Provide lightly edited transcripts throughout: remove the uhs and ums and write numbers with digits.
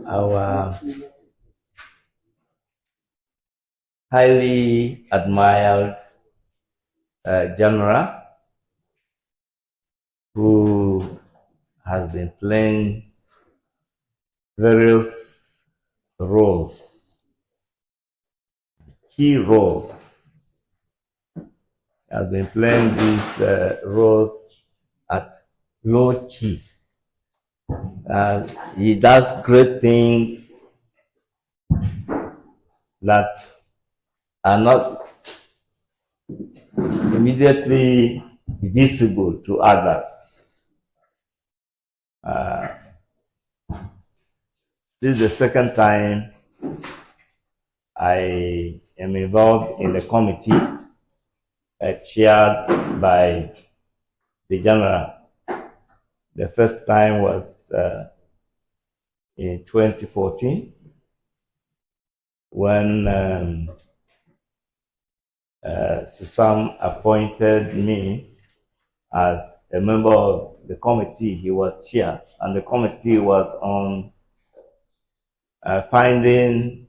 our highly admired general who has been playing various roles, key roles, has been playing these roles at low key. He does great things that are not immediately visible to others. Uh, this is the second time I am involved in the committee chaired by the general. The first time was in 2014 when Susam appointed me as a member of the committee. He was chair, and the committee was on finding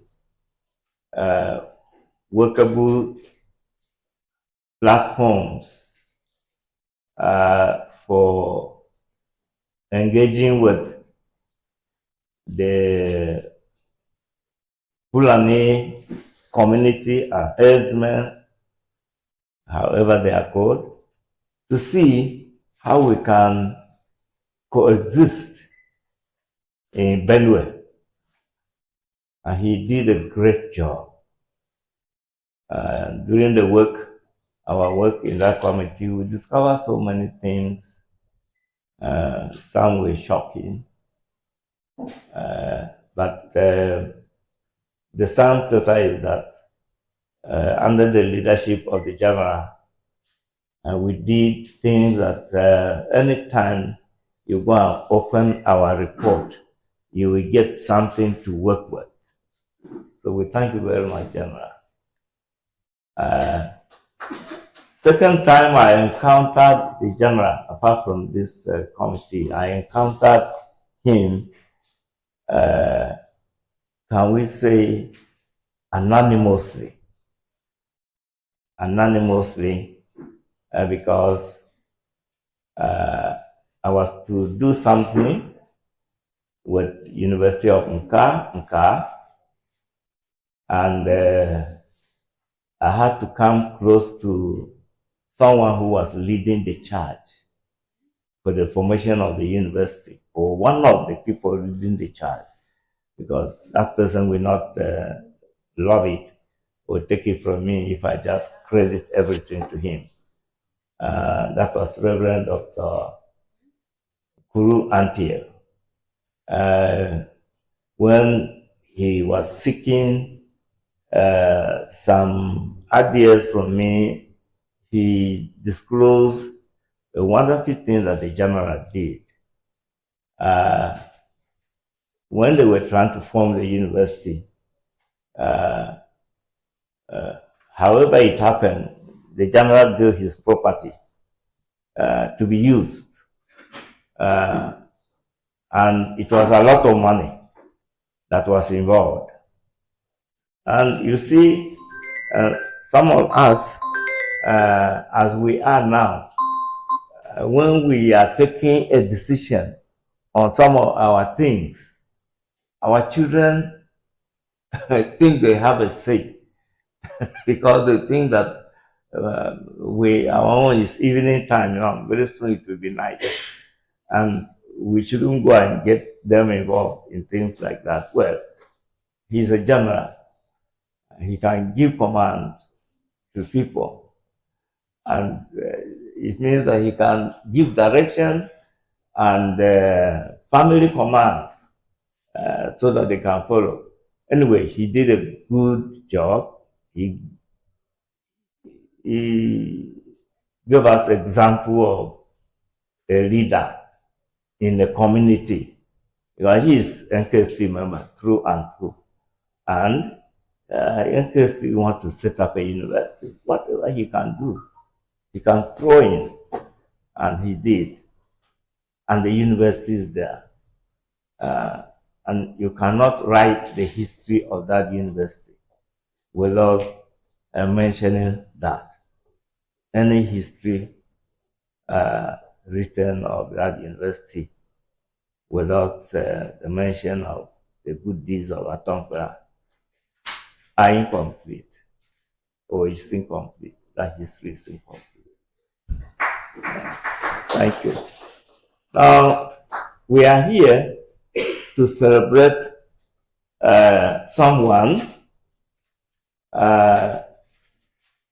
workable platforms for engaging with the Fulani community and herdsmen, however they are called, to see how we can coexist in Benue. And he did a great job. During the work, our work in that committee, we discovered so many things. Some were shocking. But the sum total is that under the leadership of the general, we did things that anytime you go and open our report, you will get something to work with. So we thank you very much, General. Second time I encountered the general, apart from this committee, I encountered him, can we say, anonymously, because I was to do something with University of Nka, and I had to come close to someone who was leading the charge for the formation of the university, or one of the people leading the charge, because that person will not love it or take it from me if I just credit everything to him. That was Reverend Dr. Kuru Antiel. When he was seeking some ideas from me, he disclosed a wonderful thing that the general did. When they were trying to form the university, however it happened, the general gave his property to be used. And it was a lot of money that was involved. And you see, some of us, as we are now, when we are taking a decision on some of our things, our children think they have a say because they think that our own is evening time, very soon it will be night. And we shouldn't go and get them involved in things like that. Well, he's a general. He can give commands to people. And it means that he can give direction and family command so that they can follow. Anyway, he did a good job. He gave us example of a leader in the community. Because he is NKST member through and through. And NKST wants to set up a university. Whatever he can do, he can throw in. And he did. And the university is there. and you cannot write the history of that university without mentioning that. Any history written of that university without the mention of the good deeds of Atonkwera are incomplete, or is incomplete. That history is incomplete. Thank you. Now, we are here to celebrate someone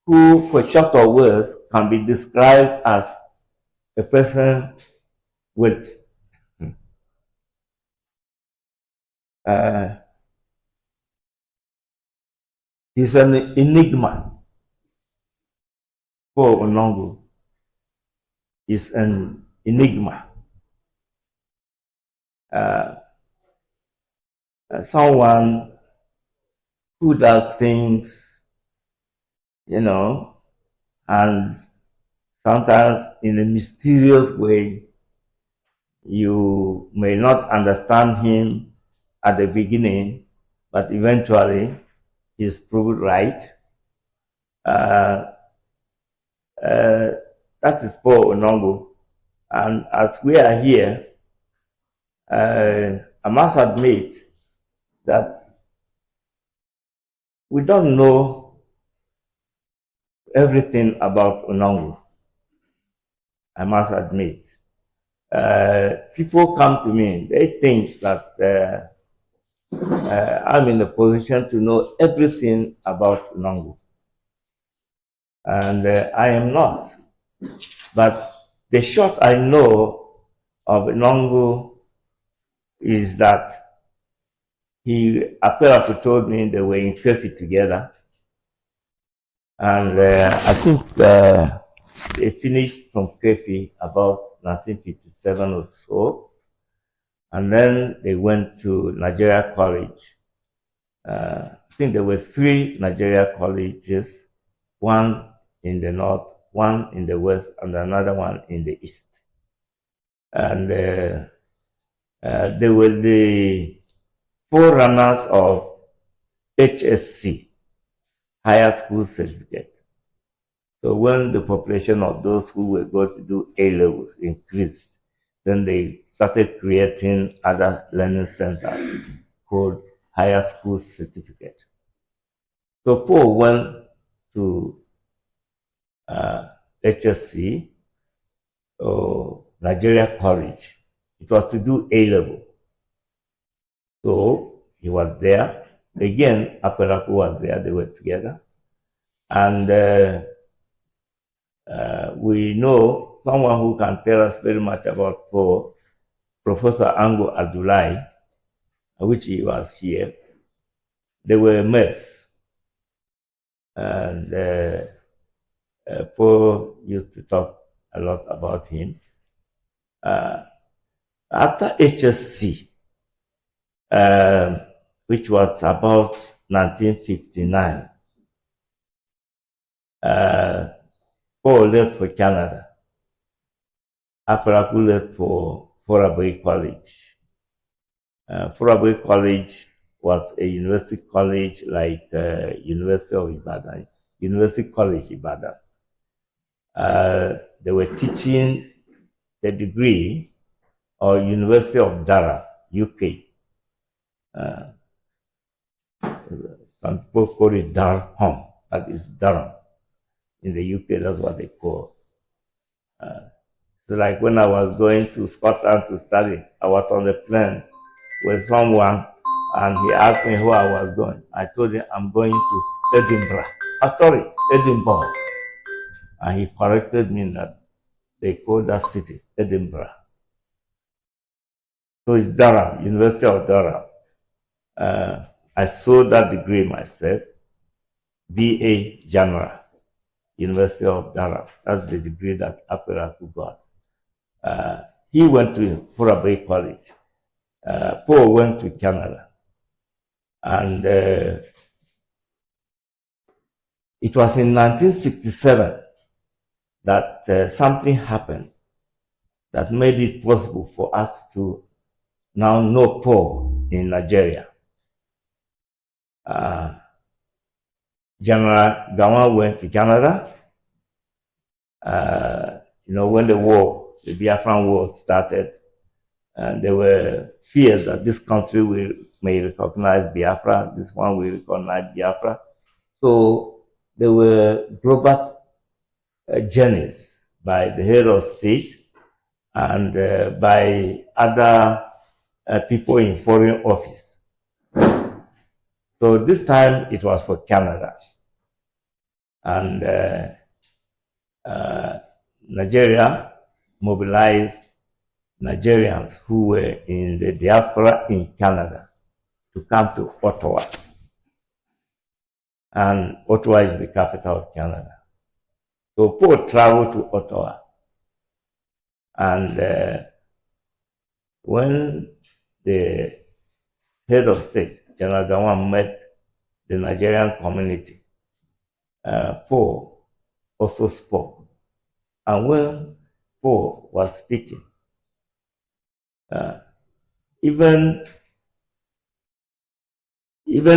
who, for short of words, can be described as a person with he's an enigma. Paul Onongo is an enigma. Someone who does things, and sometimes in a mysterious way. You may not understand him at the beginning, but eventually he's proved right. That is Paul Onongo. And as we are here, I must admit that we don't know everything about Onongo. I must admit. People come to me, they think that I'm in a position to know everything about Onongo. And I am not. But the short I know of Onongo is that Apelaku told me they were in Kefi together. And I think they finished from Kefi about 1957 or so. And then they went to Nigeria College. I think there were 3 Nigeria colleges, one in the north, one in the west, and another one in the east. And they were the forerunners of HSC, Higher School Certificate. So when the population of those who were going to do A-levels increased, then they started creating other learning centers called Higher School Certificate. So Paul went to HSC, or Nigeria College. It was to do A-level. So he was there. Again, Apelaku was there. They were together. And we know someone who can tell us very much about Paul, Professor Ango Abdullahi, which he was here. They were mates. And Paul used to talk a lot about him. After HSC, which was about 1959, Paul left for Canada. Apelaku left for Fourah College. Fourah College was a university college like University of Ibadan, University College Ibadan. They were teaching the degree of University of Durham, UK. Some people call it Durham, that is Durham. In the UK, that's what they call. So like when I was going to Scotland to study, I was on the plane with someone, and he asked me where I was going. I told him I'm going to Edinburgh. Sorry, Edinburgh. And he corrected me that they call that city Edinburgh. So it's Durham, University of Durham. I saw that degree myself, BA General, University of Durham. That's the degree that Apelaku got. He went to Fourah College. Paul went to Canada. And it was in 1967 that something happened that made it possible for us to now know Paul in Nigeria. General Gawan went to Canada. When the Biafran War started, there were fears that this country may recognize Biafra, this one will recognize Biafra. So there were global journeys by the head of state and by other people in foreign office. So this time it was for Canada. And Nigeria mobilized Nigerians who were in the diaspora in Canada to come to Ottawa. And Ottawa is the capital of Canada. So Paul traveled to Ottawa. And when the head of state, General Gawan, met the Nigerian community, Paul also spoke. And when Paul was speaking, even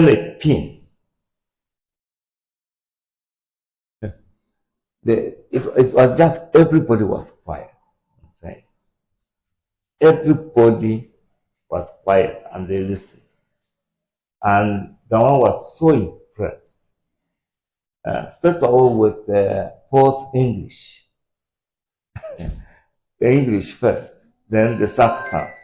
a pin, it was just everybody was quiet. Everybody was quiet and they listened. And Gawan was so impressed. First of all, with Paul's English. The English first, then the substance.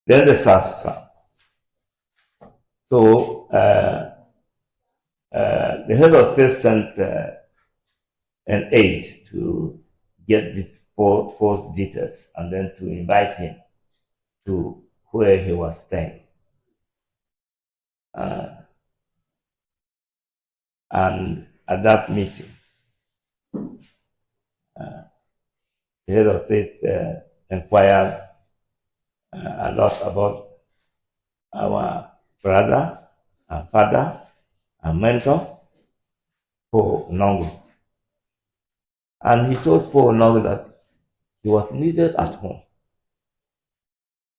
Then the substance. So the head of state sent an aide to get the Paul's details and then to invite him to where he was staying. And at that meeting, the head of state inquired a lot about our brother and father and mentor, Paul Nongo. And he told Paul Nongo that he was needed at home.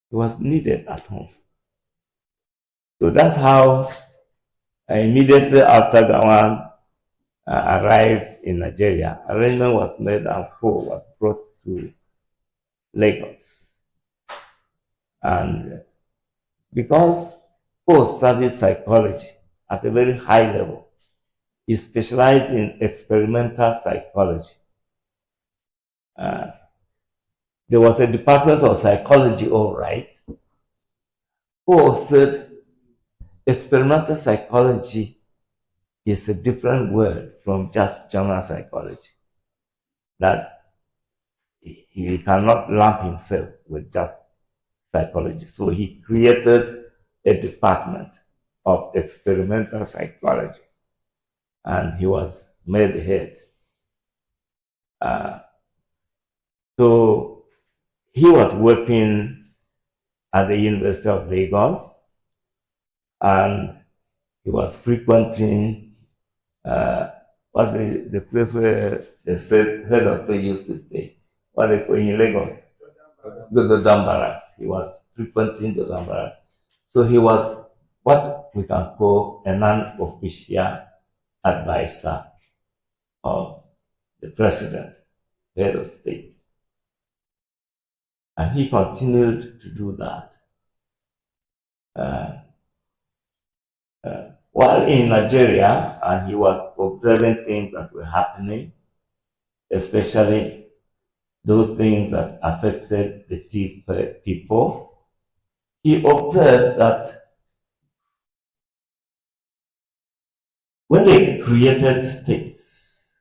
He was needed at home. So that's how immediately after Gawan arrived in Nigeria, arrangement was made and Paul was brought to Lagos. And because Paul studied psychology at a very high level, he specialized in experimental psychology. There was a department of psychology, all right. Paul said experimental psychology is a different word from just general psychology. That he cannot lump himself with just psychology. So he created a department of experimental psychology. And he was made head. So he was working at the University of Lagos, and he was frequenting the place where the head of state used to stay. What they call in Lagos, the Barracks. He was frequenting the Barracks. So he was what we can call a non-official advisor of the president, head of state. And he continued to do that. While in Nigeria, and he was observing things that were happening, especially those things that affected the Tiv people, he observed that when they created states,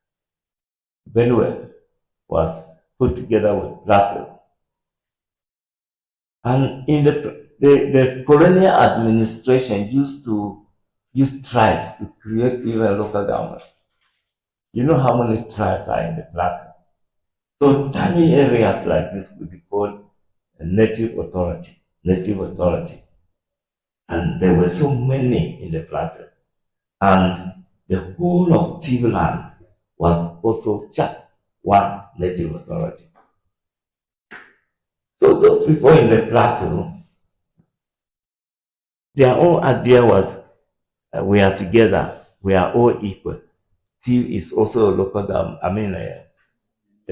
Benue was put together with Brazil. And in the colonial administration used to use tribes to create even local government. You know how many tribes are in the Plateau? So tiny areas like this would be called a native authority. And there were so many in the Plateau. And the whole of Tiv land was also just one native authority. So those people in the plateau, their own idea was we are together, we are all equal. Tiv is also a local government, a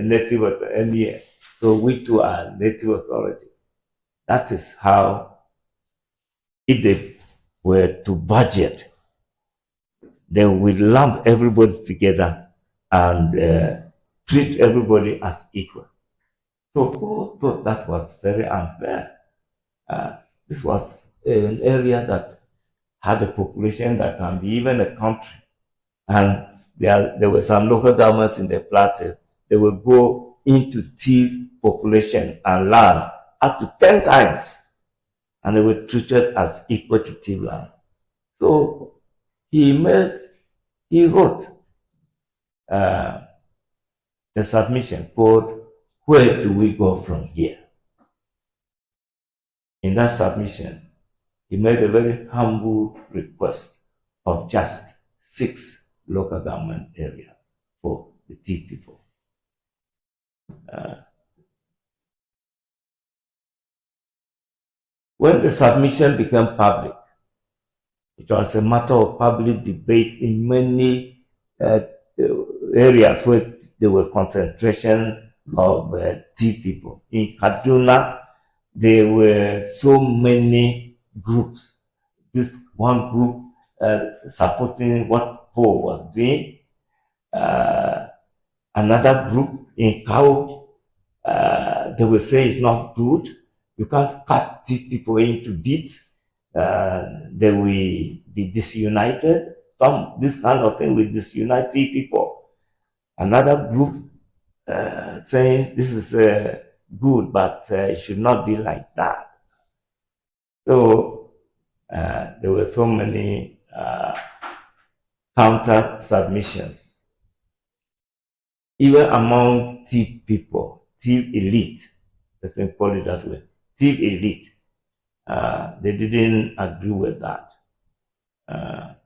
native authority. So we too are native authority. That is how, if they were to budget, they will lump everybody together and treat everybody as equal. So who thought that was very unfair? This was an area that had a population that can be even a country. And there were some local governments in the plateau. They would go into Tiv population and land up to 10 times. And they were treated as equal to Tiv land. So he wrote a submission called "Where Do We Go From Here?" In that submission, he made a very humble request of just 6 local government areas for the Tiv people. When the submission became public, it was a matter of public debate in many areas where there were concentration of Tiv people. In Kaduna, there were so many groups. This one group supporting what Paul was doing. Another group in Kau, they will say it's not good. You can't cut Tiv people into bits. They will be disunited. This kind of thing will disunite people. Another group saying this is good, but it should not be like that. So there were so many counter submissions. Even among Tiv people, Tiv elite, let me call it that way, Tiv elite, they didn't agree with that. And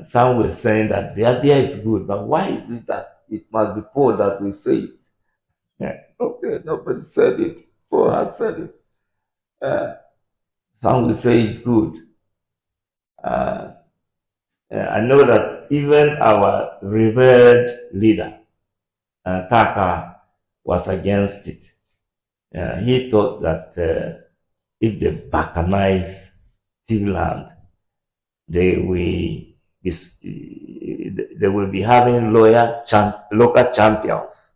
some were saying that the idea is good, but why is it that it must be Paul that will say it? Yeah. Okay, nobody said it. Paul has said it. Some will say it's good. I know that even our revered leader, Taka, was against it. He thought that if they balkanize Tiv land, they will be having local champions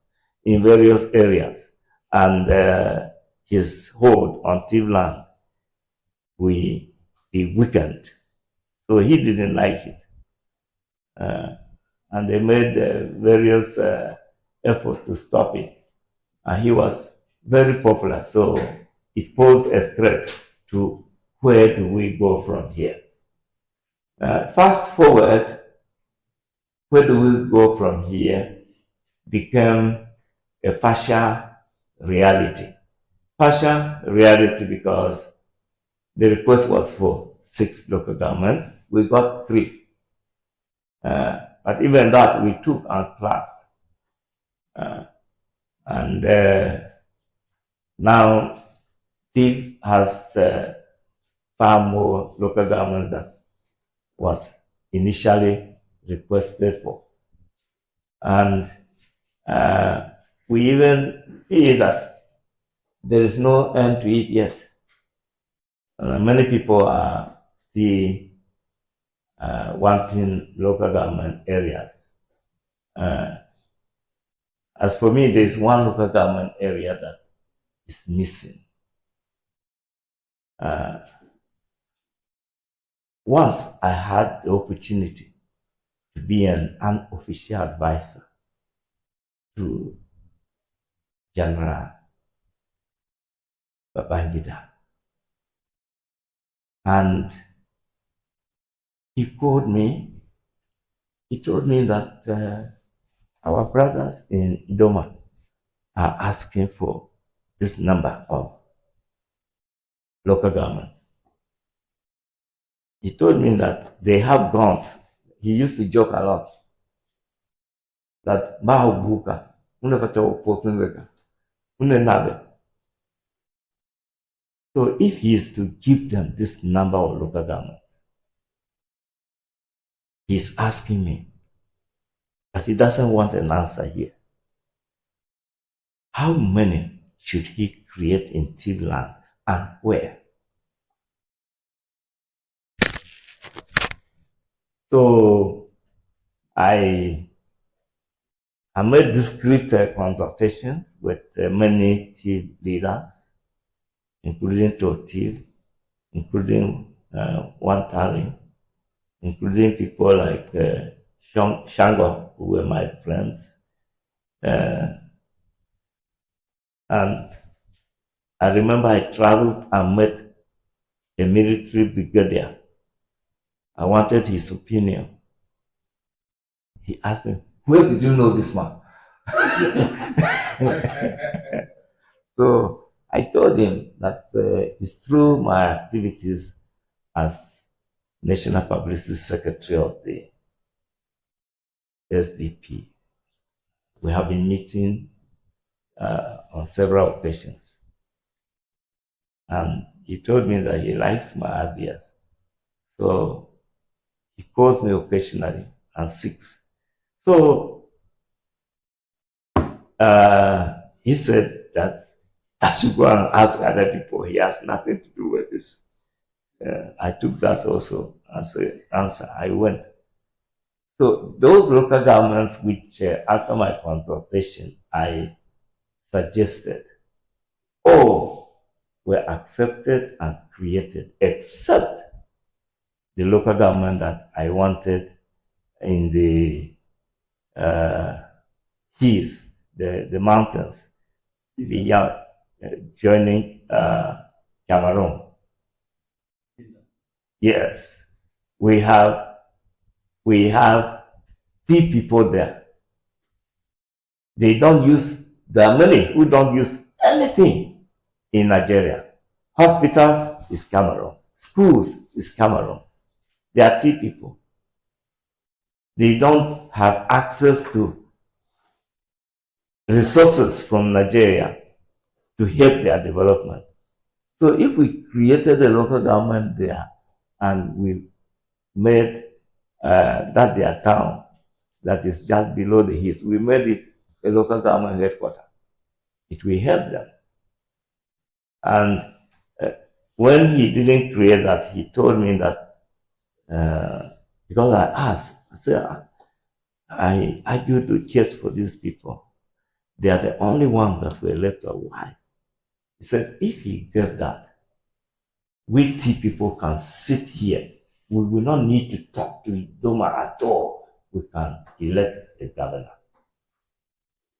in various areas, and his hold on Tiv land will be weakened. So he didn't like it. And they made various efforts to stop it. And he was very popular, so it posed a threat to where do we go from here. Fast forward, where do we go from here became a partial reality. Partial reality because the request was for 6 local governments. We got 3. But even that we took and clapped. And now Tiv has far more local government than was initially requested for. And we even feel that there is no end to it yet. Many people are still wanting local government areas. As for me, there is one local government area that is missing. Once I had the opportunity to be an unofficial advisor to General Babangida. And he called me. He told me that our brothers in Idoma are asking for this number of local government. He told me that they have guns. He used to joke a lot. that Mahubuka, Unakacho Posenga, Unenabe. So if he is to give them this number of local governments, he's asking me, but he doesn't want an answer here. How many should he create in Tivland and where? So I made discreet consultations with many team leaders, including Totiv, including Wantari, including people like Shango, who were my friends. And I remember I traveled and met a military brigadier. I wanted his opinion. He asked me, where did you know this man? So I told him that it's through my activities as National Publicity Secretary of the SDP. We have been meeting on several occasions. And he told me that he likes my ideas. So he calls me occasionally and seeks. So he said that I should go and ask other people. He has nothing to do with this. I took that also as an answer. I went. So those local governments which, after my consultation, I suggested, all were accepted and created, except the local government that I wanted in the hills, the mountains, beyond joining Cameroon. Yes, we have 3 people there. They don't use, there are many who don't use anything in Nigeria. Hospitals is Cameroon. Schools is Cameroon. There are 3 people. They don't have access to resources from Nigeria to help their development. So if we created a local government there and we made that their town that is just below the hills, we made it a local government headquarters, it will help them. And when he didn't create that, he told me that because I asked, I said, I argued to chase for these people. They are the only ones that were left. Why? He said, if he gave that, we T people can sit here. We will not need to talk to Doma at all. We can elect a governor.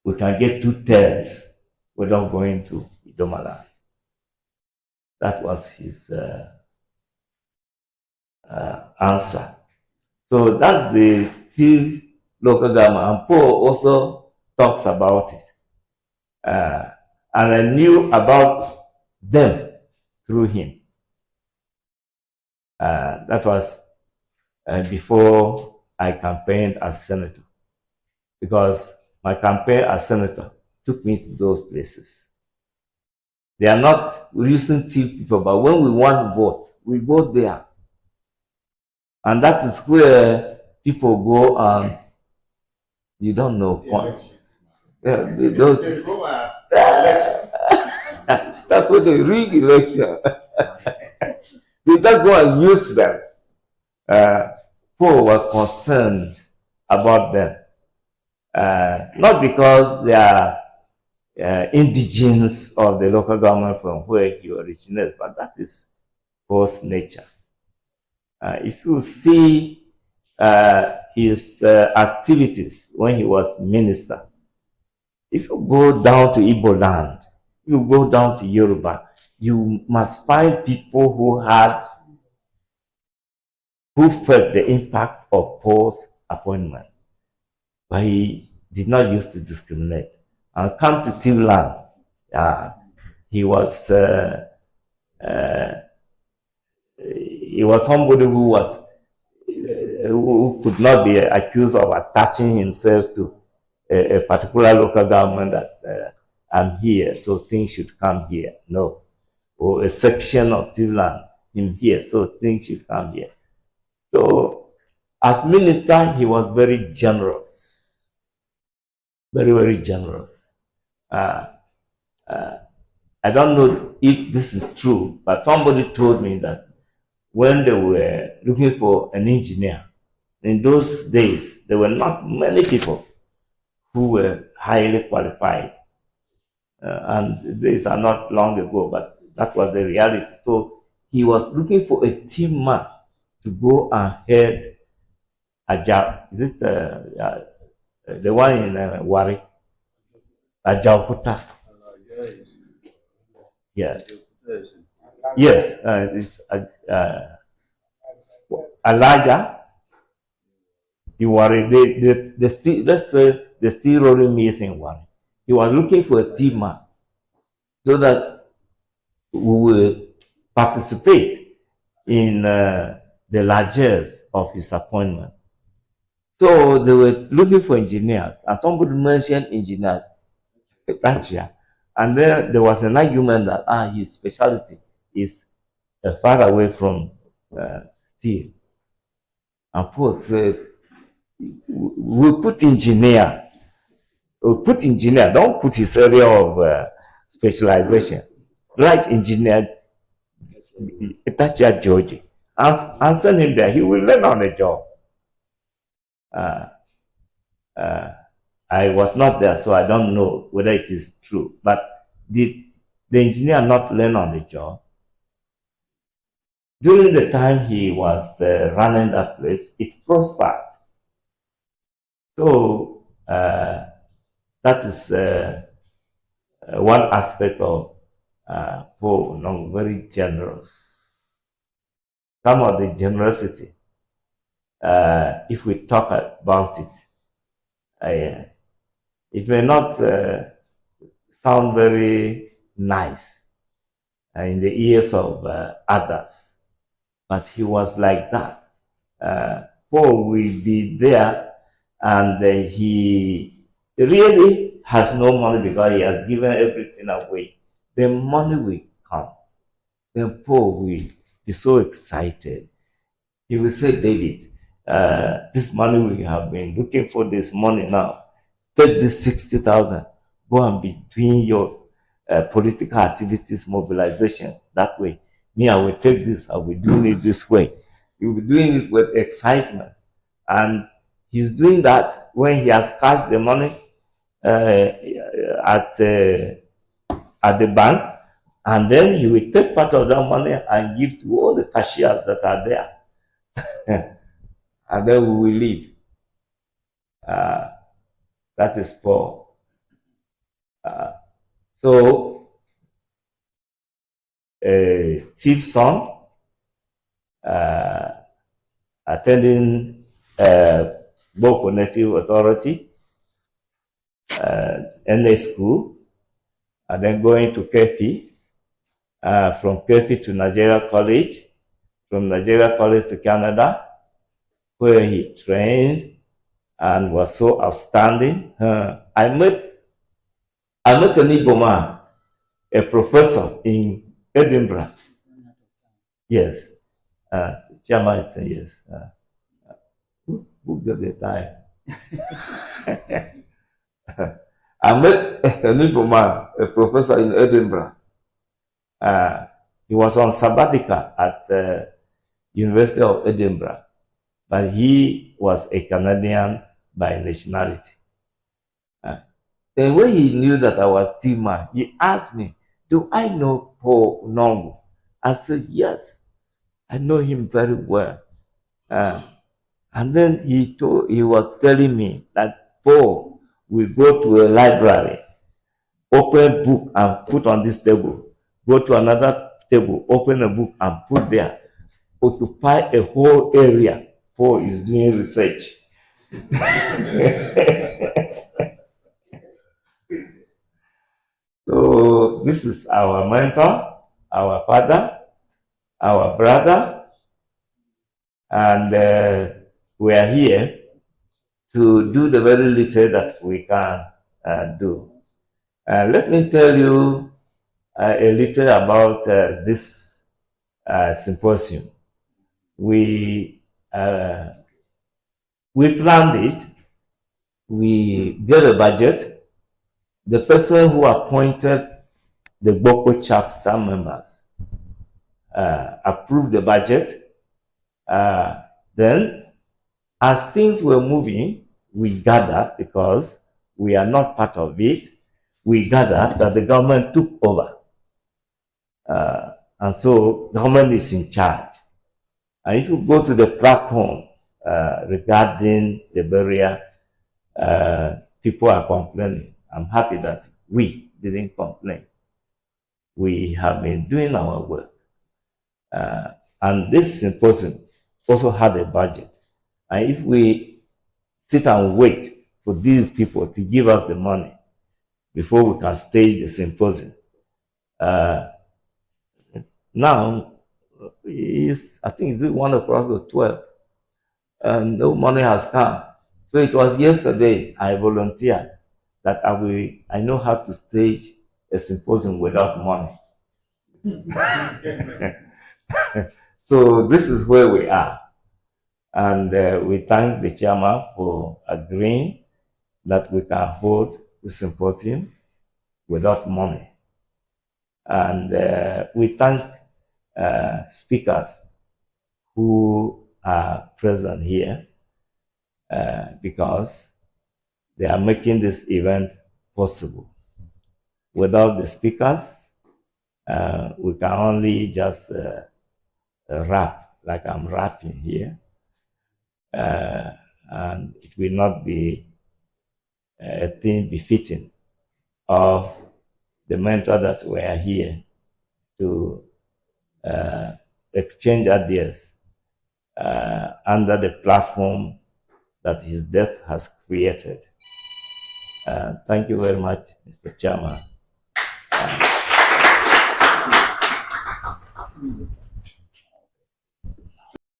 We can get 2/3 without going to Idoma land. That was his answer. So that's the two local government. And Paul also talks about it. And I knew about them through him. That was before I campaigned as senator, because my campaign as senator took me to those places. They are not using people, but when we want to vote, we vote there. And that is where people go and you don't know. Yeah, they don't. That's what they rig election. They just go and use them. Paul was concerned about them. Not because they are indigenes of the local government from where he originates, but that is Paul's nature. If you see his activities when he was minister, if you go down to Igbo land, you go down to Yoruba, you must find people who felt the impact of Paul's appointment. But he did not use to discriminate. And come to Tivland, he was somebody who could not be accused of attaching himself to a particular local government that I'm here, so things should come here. No. Or a section of Tivland in here, so things should come here. So, as minister, he was very generous. Very, very generous. Uh, I don't know if this is true, but somebody told me that when they were looking for an engineer, in those days, there were not many people who were highly qualified. And these are not long ago, but that was the reality. So he was looking for a team man to go and head a job. Is it the one in Wari? Ajaokuta. Yes. Yes. Elijah, you worry. The steel, let's say the steel rolling mills in one. He was looking for a team man so that we will participate in the largesse of his appointment. So they were looking for engineers, and somebody mentioned engineers, and then there was an argument that his specialty is far away from steel. And Paul said, we put engineer. We put engineer. Don't put his area of specialization. Write engineer. Itacha George. And send him there. He will learn on the job. I was not there, so I don't know whether it is true. But did the engineer not learn on the job? During the time he was running that place, it prospered. So that is one aspect of Paul, very generous. Some of the generosity, if we talk about it, it may not sound very nice in the ears of others, but he was like that. Paul will be there, and he really has no money because he has given everything away. The money will come. Then Paul will be so excited. He will say, David, this money we have been looking for this money now. Take this 60,000. Go and be doing your political activities mobilization that way. Me, I will take this. I will be doing it this way. He will be doing it with excitement. And he's doing that when he has cashed the money at the bank, and then he will take part of that money and give to all the cashiers that are there. And then we will leave. That is Paul. So, a chief son, attending Boko Native Authority, NA school, and then going to Kefi, from Kefi to Nigeria College, from Nigeria College to Canada, where he trained and was so outstanding. I met an Igbo man, a professor in Edinburgh. Yes. Chairman said yes. Who got the time? I met an Igbo man, a professor in Edinburgh. He was on sabbatical at the University of Edinburgh, but he was a Canadian by nationality. Then when he knew that I was Tima, he asked me, do I know Paul Nongo? I said, yes, I know him very well. And then he was telling me that Paul will go to a library, open book and put on this table, go to another table, open a book and put there, occupy a whole area. Paul is doing research. So this is our mentor, our father, our brother, and we are here to do the very little that we can do. Let me tell you a little about this symposium. We uh, we planned it. We gave a budget. The person who appointed the Boko chapter members approved the budget. Then, as things were moving, we gathered, because we are not part of it, we gathered that the government took over. And so government is in charge. And if you go to the platform regarding the barrier, people are complaining. I'm happy that we didn't complain. We have been doing our work. And this symposium also had a budget. And if we sit and wait for these people to give us the money before we can stage the symposium, now I think it's 1 o'clock or 12, and no money has come. So it was yesterday I volunteered that I know how to stage a symposium without money. So this is where we are. And we thank the chairman for agreeing that we can hold the symposium without money. And we thank speakers who are present here because they are making this event possible. Without the speakers, we can only just rap like I'm rapping here. And it will not be a thing befitting of the mentor that we are here to exchange ideas under the platform that his death has created. Thank you very much, Mr. Chairman.